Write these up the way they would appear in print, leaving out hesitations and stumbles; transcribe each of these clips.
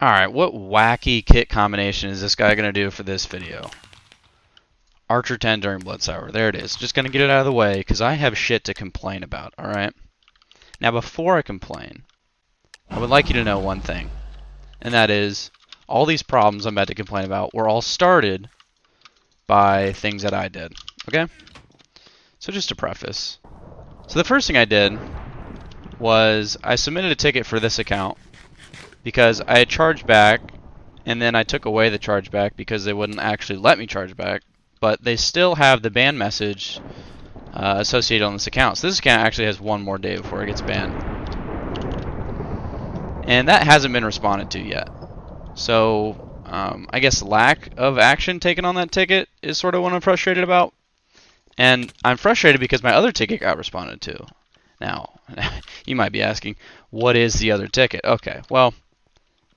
Alright, what wacky kit combination is this guy going to do for this video? Archer 10 during Blood Sour. There it is. Just going to get it out of the way because I have shit to complain about, alright? Now, before I complain, I would like you to know one thing, and that is all these problems I'm about to complain about were all started by things that I did, okay? So just to preface. So the first thing I did was I submitted a ticket for this account because I had charged back, and then I took away the chargeback because they wouldn't actually let me charge back, but they still have the ban message associated on this account. So this account actually has one more day before it gets banned. And that hasn't been responded to yet. So I guess lack of action taken on that ticket is sort of what I'm frustrated about. And I'm frustrated because my other ticket got responded to. Now, you might be asking, what is the other ticket? Okay, well,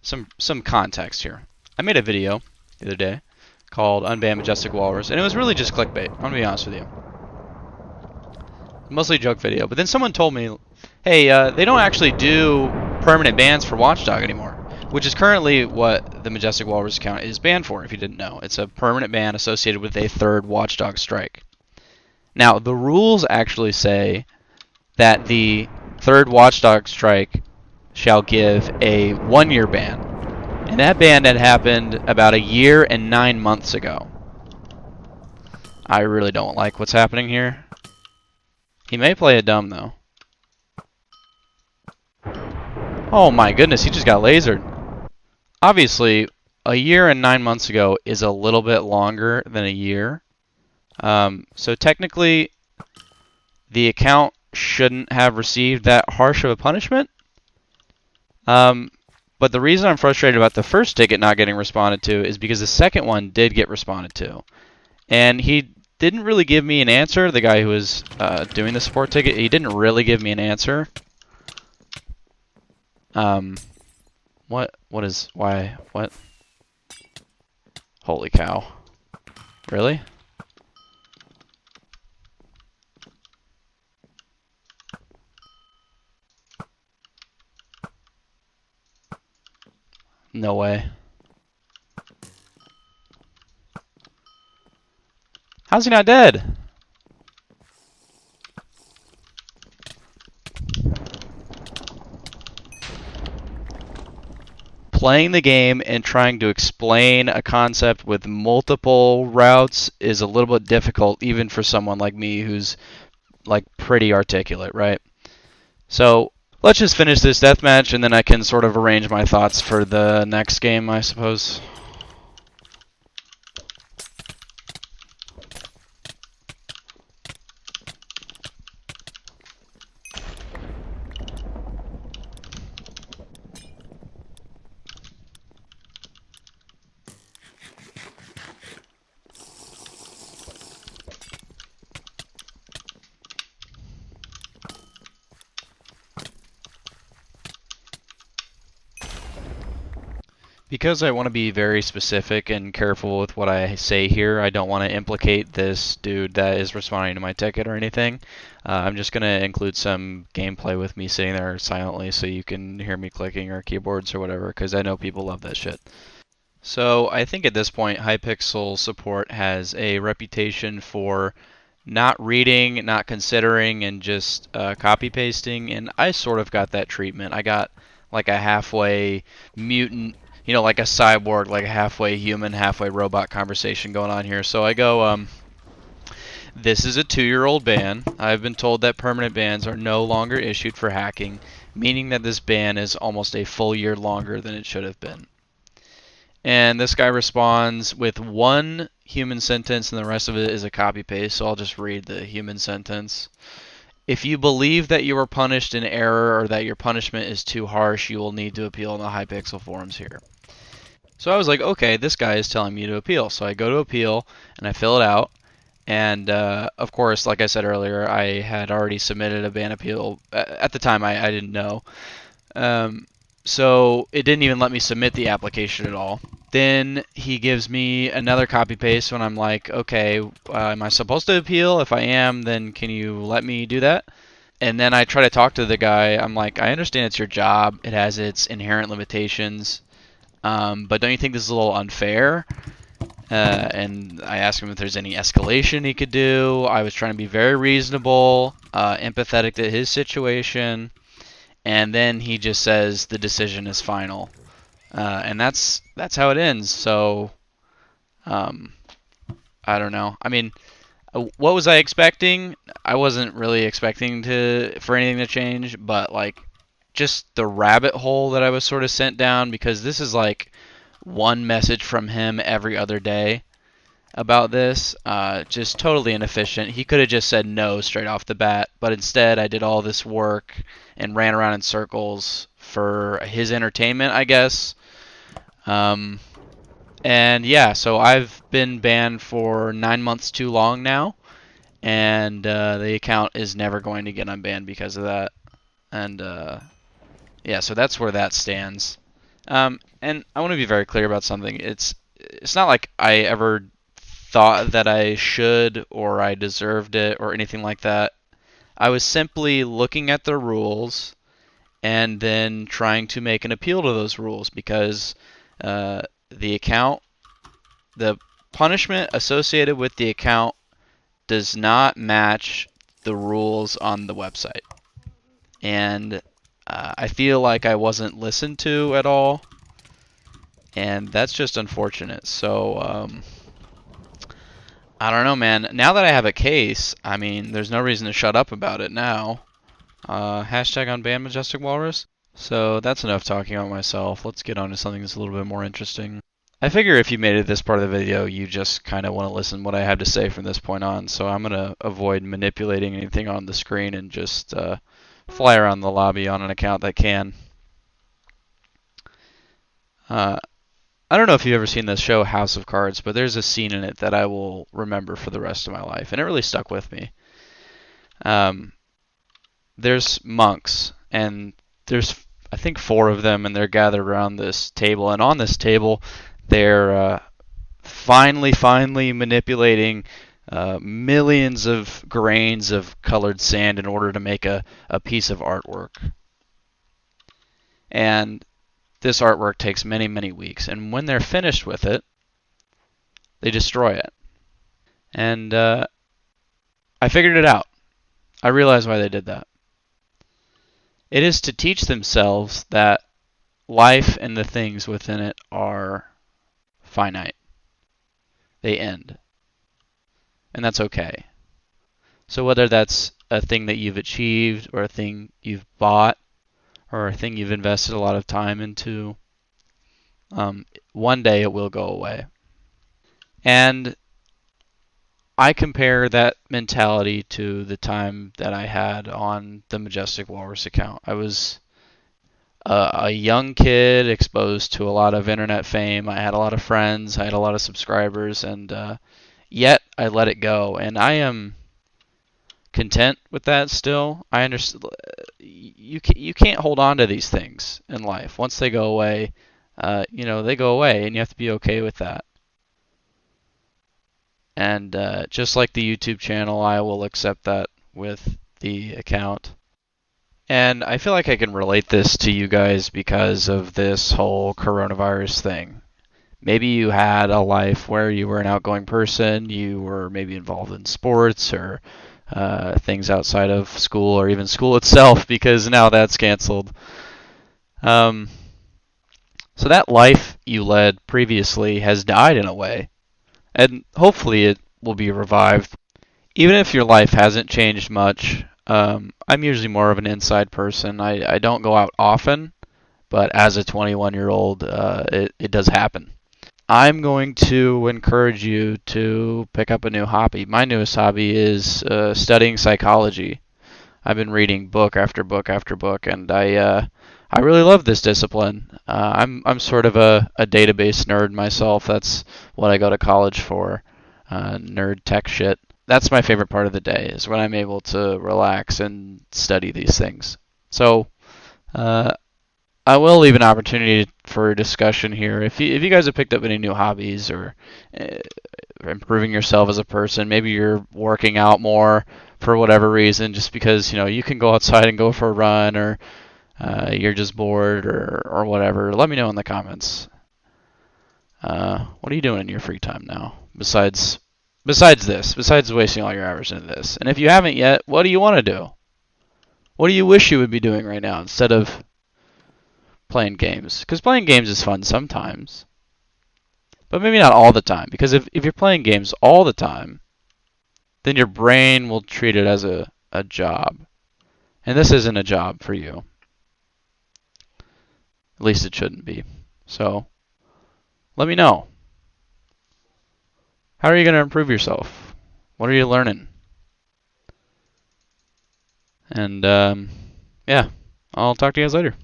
some context here. I made a video the other day called Unban MajesticWalrus, and it was really just clickbait. I'm going to be honest with you. Mostly a joke video. But then someone told me, hey, they don't actually do permanent bans for Watchdog anymore, which is currently what the MajesticWalrus account is banned for, if you didn't know. It's a permanent ban associated with a third Watchdog strike. Now, the rules actually say that the third Watchdog strike shall give a 1-year ban. And that ban had happened about 1 year and 9 months ago. I really don't like what's happening here. He may play it dumb, though. Oh my goodness, he just got lasered. Obviously, 1 year and 9 months ago is a little bit longer than 1 year. So technically, the account shouldn't have received that harsh of a punishment. But the reason I'm frustrated about the first ticket not getting responded to is because the second one did get responded to. And he didn't really give me an answer. The guy who was doing the support ticket, he didn't really give me an answer. What is, why, what? Holy cow. Really? No way. How's he not dead? Playing the game and trying to explain a concept with multiple routes is a little bit difficult, even for someone like me who's like pretty articulate, right? So let's just finish this deathmatch and then I can sort of arrange my thoughts for the next game, I suppose. Because I want to be very specific and careful with what I say here, I don't want to implicate this dude that is responding to my ticket or anything. I'm just going to include some gameplay with me sitting there silently so you can hear me clicking or keyboards or whatever, because I know people love that shit. So I think at this point, hypixel support has a reputation for not reading, not considering, and just copy-pasting, and I sort of got that treatment. I got like a halfway mutant, you know, like a cyborg, like a halfway human, halfway robot conversation going on here. So I go, this is a 2-year-old ban. I've been told that permanent bans are no longer issued for hacking, meaning that this ban is almost a full year longer than it should have been. And this guy responds with one human sentence, and the rest of it is a copy-paste, so I'll just read the human sentence. If you believe that you were punished in error or that your punishment is too harsh, you will need to appeal in the Hypixel forums here. So I was like, okay, this guy is telling me to appeal. So I go to appeal, and I fill it out. And, of course, like I said earlier, I had already submitted a ban appeal. At the time, I didn't know. So it didn't even let me submit the application at all. Then he gives me another copy-paste when I'm like, okay, am I supposed to appeal? If I am, then can you let me do that? And then I try to talk to the guy. I'm like, I understand it's your job. It has its inherent limitations. But don't you think this is a little unfair? And I asked him if there's any escalation he could do. I was trying to be very reasonable, empathetic to his situation, and then he just says the decision is final, and that's how it ends. So um, I don't know. I mean, what was I expecting? I wasn't really expecting for anything to change, but like just the rabbit hole that I was sort of sent down, because this is like one message from him every other day about this. Just totally inefficient. He could have just said no straight off the bat, but instead I did all this work and ran around in circles for his entertainment, I guess. And yeah, so I've been banned for 9 months too long now, and the account is never going to get unbanned because of that. And yeah, so that's where that stands. And I want to be very clear about something. It's not like I ever thought that I should or I deserved it or anything like that. I was simply looking at the rules and then trying to make an appeal to those rules, because the account, the punishment associated with the account does not match the rules on the website. And I feel like I wasn't listened to at all, and that's just unfortunate. So I don't know, man. Now that I have a case, I mean, there's no reason to shut up about it now. Hashtag unban MajesticWalrus. So that's enough talking about myself. Let's get on to something that's a little bit more interesting. I figure if you made it this part of the video, you just kind of want to listen to what I have to say from this point on. So I'm going to avoid manipulating anything on the screen and just fly around the lobby on an account that can. I don't know if you've ever seen the show House of Cards, but there's a scene in it that I will remember for the rest of my life, and it really stuck with me. There's monks, and there's, I think, 4 of them, and they're gathered around this table, and on this table they're finely manipulating millions of grains of colored sand in order to make a piece of artwork. And this artwork takes many weeks, and when they're finished with it, they destroy it. And I figured it out. I realized why they did that. It is to teach themselves that life and the things within it are finite. They end. And that's okay. So whether that's a thing that you've achieved, or a thing you've bought, or a thing you've invested a lot of time into, one day it will go away. And I compare that mentality to the time that I had on the MajesticWalrus account. I was a young kid exposed to a lot of internet fame. I had a lot of friends. I had a lot of subscribers, and yet I let it go. And I am content with that still. I understand you can't hold on to these things in life. Once they go away, they go away, and you have to be okay with that. And just like the YouTube channel, I will accept that with the account. And I feel like I can relate this to you guys because of this whole coronavirus thing. Maybe you had a life where you were an outgoing person, you were maybe involved in sports or things outside of school, or even school itself, because now that's canceled. So that life you led previously has died in a way, and hopefully it will be revived. Even if your life hasn't changed much, I'm usually more of an inside person. I don't go out often, but as a 21-year-old, it does happen. I'm going to encourage you to pick up a new hobby. My newest hobby is studying psychology. I've been reading book after book after book, and I really love this discipline. I'm sort of a database nerd myself. That's what I go to college for, nerd tech shit. That's my favorite part of the day, is when I'm able to relax and study these things. So I will leave an opportunity for discussion here. If you guys have picked up any new hobbies, or improving yourself as a person, maybe you're working out more for whatever reason, just because you can go outside and go for a run, or you're just bored, or whatever, let me know in the comments. What are you doing in your free time now? Besides this, besides wasting all your hours into this. And if you haven't yet, what do you want to do? What do you wish you would be doing right now instead of playing games? Because playing games is fun sometimes. But maybe not all the time. Because if you're playing games all the time, then your brain will treat it as a job. And this isn't a job for you. At least it shouldn't be. So, let me know. How are you going to improve yourself? What are you learning? And, yeah, I'll talk to you guys later.